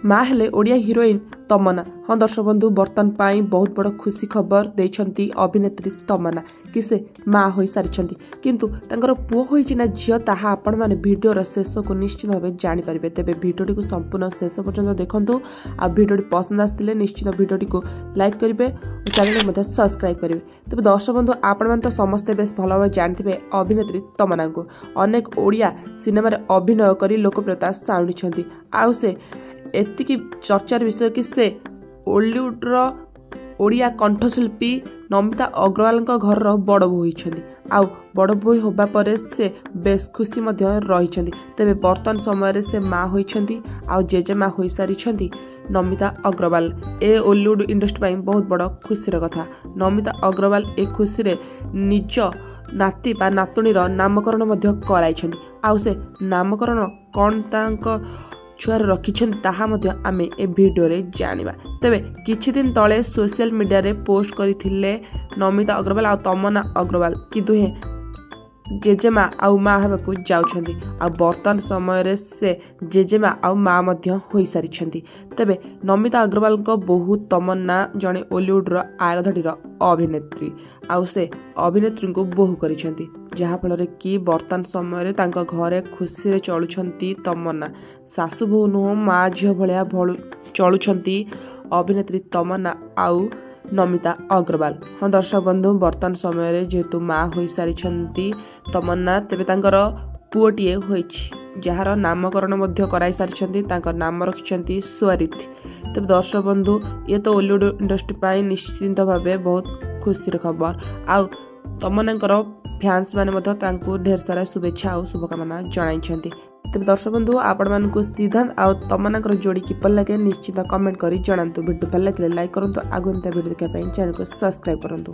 माँ हेले ओडिया हिरोइन तमन्ना। हाँ दर्शक बंधु बर्तमान पाई बहुत बड़ खुशी खबर देइछंती अभिनेत्री तमन्ना कि से माँ हो सारी किंतु तांकर पुओ होइछि ना झियो ताहा आपण माने वीडियोर शेष को निश्चित भाव जानि परिबे। तेबे वीडियोटी को संपूर्ण शेष पर्यंत देखंतु। आ वीडियोटी पसंद आस्तिले निश्चित वीडियोटी को लाइक करिवे और चैनल को सब्सक्राइब करिवे। तेबे दर्शक बंधु आपण मान तो समस्त बेस भल भाव जानथिबे अभिनेत्री तमन्ना को। अनेक ओडिया सिनेमा रे अभिनय करी लोकप्रियता साउंडिछंती। आउ से एतिकी चर्चार विषय कि से ओलीवुड ओडिया कंठशिल्पी नमिता अग्रवाल घर बड़ बो होइछंती। आउ बड़ बो होबा परे से बेस खुशी मध्य रहिछंती। तेबे वर्तमान समय से माँ होइछंती आउ जेजेमा होई सारिछंती नमिता अग्रवाल। ए ओलीवुड इंडस्ट्री पाई बहुत बड़ खुशीर कथा। नमिता अग्रवाल ए खुशी रे निज नाती बा नातुणीर नामकरण मध्य कराइछंती। आउ से नामकरण कौन तांको छुआर रखिछन ताहा मध्य आमे ए वीडियो रे जानिबा। तबे किछि दिन तळे सोशल मीडिया रे पोस्ट करिथिले नमिता अग्रवाल आ तमन्ना अग्रवाल कि दुहे जेजेमा आउ माँ हेबाकू जाउछंती। आ वर्तमान समय रे से जेजेमा आउ माँ मध्य होई सारिछंती। तबे नमिता अग्रवाल को बहुत तमन्ना जणे ओलीवुड रो आगधडीर अभिनेत्री आउ से अभिनेत्री को बोहू करिछंती जहाँ फल कि वर्तमान समय तांका घरे खुशी रे चलुछंती तमन्ना। सासु बहु नुह माँ झील भलिया चलुछंती अभिनेत्री तमन्ना आउ नमिता अग्रवाल। हाँ दर्शक बंधु वर्तमान समय जेहेतु माँ हो सारी तमन्ना तेबे तांकर पुओटीए होइछि जार नामकरण मध्य कराई सारी नाम रखिछंती स्वरित। तेबे दर्शक बंधु ये तो ओलीवुड इंडस्ट्री पाई निश्चिंत भावे बहुत खुशी खबर। आउ तमन्नाकर फैंस माने मध्य तांको ढेर सारा शुभेच्छा और शुभकामना जणाइछंती। तेबे दर्शक बंधु आपण मानकु सिद्धांत आउ तमन्नाकर जोड़ी किपर लगे निश्चित कमेंट करी जणांतु। वीडियो भल लाइक करंतु। आगु एमता वीडियो देखा चैनल को सब्सक्राइब करंतु।